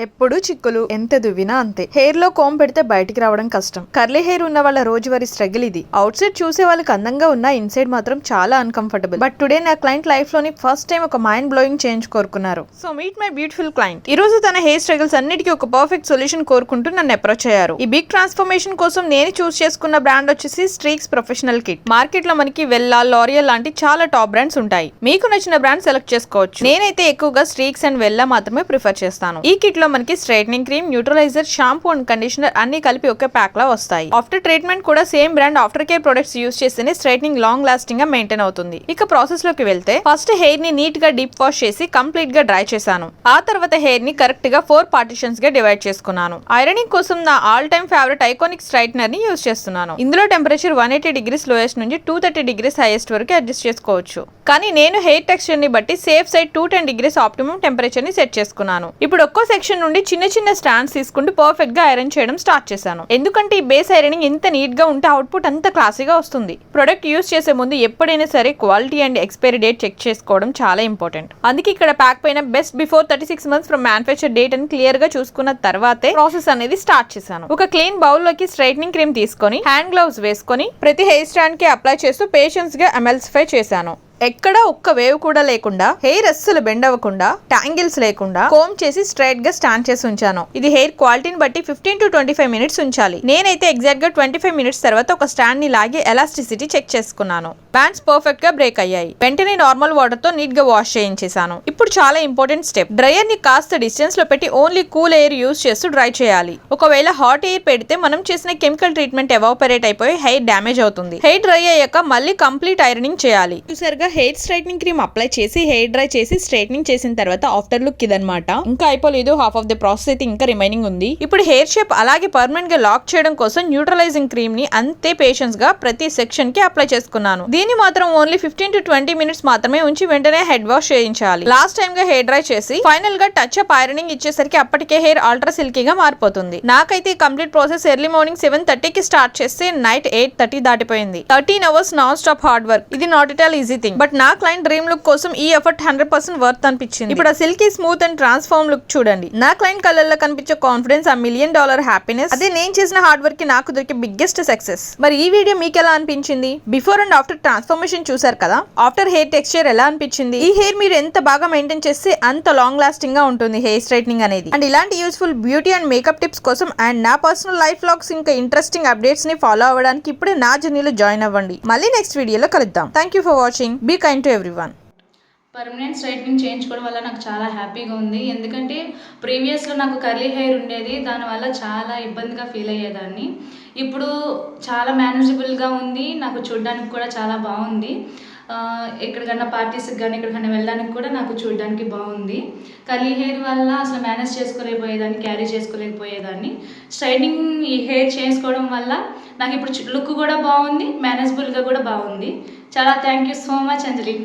ఎప్పుడు చిక్కులు ఎంత దువ్వినా అంతే. హెయిర్ లో కోమ్ పెడితే బయటికి రావడం కష్టం. కర్లీ హెయిర్ ఉన్న వాళ్ళ రోజువారీ స్ట్రగుల్ ఇది. అవుట్ సైడ్ చూసే వాళ్ళకి అందంగా ఉన్న ఇన్సైడ్ మాత్రం చాలా అన్కంఫర్టబుల్. బట్ టుడే నా క్లయింట్ లైఫ్ లోని ఫస్ట్ టైం ఒక మైండ్ బ్లోయింగ్ చేంజ్ కోరుకున్నారు. So meet my beautiful client. ఈ రోజు తన హెయిర్ స్ట్రగుల్స్ అన్నిటికీ ఒక పర్ఫెక్ట్ సొల్యూషన్ కోరుకుంటూ నన్ను అప్రోచ్ అయ్యారు. ఈ బిగ్ ట్రాన్స్ఫర్మేషన్ కోసం నేను చూస్ చేసుకున్న బ్రాండ్ వచ్చేసి స్ట్రీక్స్ ప్రొఫెషనల్ కిట్. మార్కెట్ లో మనకి వెల్లా, లారియల్ లాంటి చాలా టాప్ బ్రాండ్స్ ఉంటాయి. మీకు నచ్చిన బ్రాండ్ సెలెక్ట్ చేసుకోవచ్చు. నేనైతే ఎక్కువగా స్ట్రీక్స్ అండ్ వెల్లా మాత్రమే ప్రిఫర్ చేస్తాను. ఈ కిట్ లో మనకి straightening cream, neutraliser, shampoo and conditioner అన్ని కలిపి ఒకే ప్యాక్ లా వస్తాయి. ఆఫ్టర్ ట్రీట్మెంట్ కూడా same brand after care products use చేస్తేనే స్ట్రైట్నింగ్ లాంగ్ లాస్టింగ్ గా మెయింటైన్ అవుతుంది. ఇక ప్రాసెస్ లోకి వెళ్తే ఫస్ట్ హెయిర్ ని నీట్ గా డీప్ వాష్ చేసి కంప్లీట్ గా డ్రై చేశాను. ఆ తర్వాత హెయిర్ ని కరెక్ట్ గా 4 పార్టిషన్స్ గా డివైడ్ చేసుకున్నాను. ఐరనింగ్ కోసం నా all time favourite iconic straightener ని యూస్ చేస్తున్నాను. ఇందులో టెంపరేచర్ 180 డిగ్రీస్ లోయెస్ట్ నుంచి 230 డిగ్రీస్ హైయెస్ట్ వరకు అడ్జస్ట్ చేసుకోవచ్చు. కానీ నేను హెయిర్ టెక్స్చర్ ని బట్టి safe side 210 degrees optimum temperature ని సెట్ చేసుకున్నాను. ఇప్పుడు ఒక్కో సెక్షన్ నుండి చిన్న చిన్న స్టాండ్స్ తీసుకుంటూ పర్ఫెక్ట్ గా ఐరన్ చేయడం స్టార్ట్ చేశాను. ఎందుకంటే ఈ బేస్ ఐరనింగ్ ఎంత నీట్ గా ఉంటే అవుట్పుట్ అంత క్లాసీగా వస్తుంది. ప్రొడక్ట్ యూస్ చేసే ముందు ఎప్పుడైనా సరే quality and expiry date check చేసుకోవడం చాలా ఇంపార్టెంట్. అందుకే ఇక్కడ ప్యాక్ పైన best before 36 months from manufacture date అని క్లియర్ గా చూసుకున్న తర్వాతే ప్రాసెస్ అనేది స్టార్ట్ చేశాను. ఒక క్లీన్ బౌల్ లోకి స్ట్రైట్నింగ్ క్రీమ్ తీసుకొని హ్యాండ్ గ్లౌస్ వేసుకొని ప్రతి హెయిర్ స్టాండ్ కి అప్లై చేస్తూ పేషెన్స్ గా ఎమల్సిఫై చేశాను. ఎక్కడ ఒక్క వేవ్ కూడా లేకుండా, హెయిర్ అస్సలు బెండ్ అవ్వకుండా, ట్యాంగిల్స్ లేకుండా కోమ్ చేసి స్ట్రైట్ గా స్టాండ్ చేసి ఉంచాను. ఇది హెయిర్ క్వాలిటీని బట్టి 15 to 25 మినిట్స్ ఉంచాలి. నేనైతే ఎగ్జాక్ట్ గా 25 మినిట్స్ తర్వాత ఒక స్టాండ్ ని లాగి ఎలాస్టిసిటీ చెక్ చేసుకున్నాను. బ్యాండ్స్ పర్ఫెక్ట్ గా బ్రేక్ అయ్యాయి. వెంటనే నార్మల్ వాటర్ తో నీట్ గా వాష్ చేయించేశాను. ఇప్పుడు చాలా ఇంపార్టెంట్ స్టెప్. డ్రైయర్ ని కాస్త డిస్టెన్స్ లో పెట్టి ఓన్లీ కూల్ ఎయిర్ యూస్ చేస్తూ డ్రై చేయాలి. ఒకవేళ హాట్ ఎయిర్ పెడితే మనం చేసిన కెమికల్ ట్రీట్మెంట్ ఎవాపరేట్ అయిపోయి హెయిర్ డ్యామేజ్ అవుతుంది. హెయిర్ డ్రై అయ్యాక మళ్ళీ కంప్లీట్ ఐరనింగ్ చేయాలి. చూసారుగా హెయిర్ స్ట్రైట్నింగ్ క్రీమ్ అప్లై చేసి హెయిర్ డ్రై చేసి స్ట్రైట్నింగ్ చేసిన తర్వాత ఆఫ్టర్ లుక్ ఇదన్నమాట. ఇంకా అయిపోలేదు, హాఫ్ ఆఫ్ ద ప్రాసెస్ అయితే ఇంకా రిమైనింగ్ ఉంది. ఇప్పుడు హెయిర్ షేప్ అలాగే పర్మనెంట్ గా లాక్ చేయడం కోసం న్యూట్రలైజింగ్ క్రీమ్ ని అంతే పేషెన్స్ గా ప్రతి సెక్షన్ కి అప్లై చేసుకున్నాను. దీన్ని మాత్రం ఓన్లీ 15 to 20 మినిట్స్ మాత్రమే ఉంచి వెంటనే హెడ్ వాష్ చేయించాలి. లాస్ట్ టైం గా హెయిర్ డ్రై చేసి ఫైనల్ గా టచ్ అప్ ఐరనింగ్ ఇచ్చేసరికి అప్పటికే హెయిర్ అల్ట్రా సిల్కీగా మారిపోతుంది. నాకైతే కంప్లీట్ ప్రాసెస్ ఎర్లీ మార్నింగ్ 7:30 కి స్టార్ట్ చేస్తే నైట్ 8:30 దాటిపోయింది. 13 hours non stop hard work. ఇది not at all easy thing. But నా క్లయింట్ డ్రీమ్ లుక్ కోసం ఈ ఎఫర్ట్ 100% వర్త్ అనిపించింది. ఇప్పుడు ఆ silky smooth and transform look చూడండి. నా క్లయింట్ కళ్ళల్లో కనిపించే కాన్ఫిడెన్స్, ఆ $1 million హ్యాపీనెస్, అదే నేను చేసిన హార్డ్ వర్క్ కి నాకు దొరికే బిగ్గెస్ట్ సక్సెస్. మరి ఈ వీడియో మీకు ఎలా అనిపించింది? బిఫోర్ అండ్ ఆఫ్టర్ ట్రాన్స్ఫర్మేషన్ చూసారు కదా. ఆఫ్టర్ హెయిర్ టెక్స్చర్ ఎలా అనిపించింది? ఈ హెయిర్ మీరు ఎంత బాగా మెయింటైన్ చేస్తే అంత లాంగ్ లాస్టింగ్ గా ఉంటుంది హెయిర్ స్ట్రైట్నింగ్ అనేది. అండ్ ఇలాంటి useful beauty and makeup tips కోసం అండ్ నా పర్సనల్ లైఫ్ వ్లాగ్స్ ఇంకా ఇంట్రెస్టింగ్ అప్డేట్స్ ని ఫాలో అవ్వడానికి ఇప్పుడే నా జర్నీలో జాయిన్ అవ్వండి. మళ్ళీ నెక్స్ట్ వీడియోలో కలుద్దాం. Thank you for watching. Be kind to everyone. Permanent straightening చేయించుకోవడం వల్ల నాకు చాలా హ్యాపీగా ఉంది. ఎందుకంటే ప్రీవియస్లో నాకు కర్లీ హెయిర్ ఉండేది, దానివల్ల చాలా ఇబ్బందిగా ఫీల్ అయ్యేదాన్ని. ఇప్పుడు చాలా మేనేజబుల్గా ఉంది, నాకు చూడడానికి కూడా చాలా బాగుంది. ఎక్కడికన్నా పార్టీస్కి కానీ ఎక్కడికన్నా వెళ్ళడానికి కూడా నాకు చూడడానికి బాగుంది. కర్లీ హెయిర్ వల్ల అసలు మేనేజ్ చేసుకోలేకపోయేదాన్ని, క్యారీ చేసుకోలేకపోయేదాన్ని. స్ట్రైట్నింగ్ ఈ హెయిర్ చేసుకోవడం వల్ల నాకు ఇప్పుడు లుక్ కూడా బాగుంది, మేనేజబుల్గా కూడా బాగుంది. చాలా thank you so much Anjali.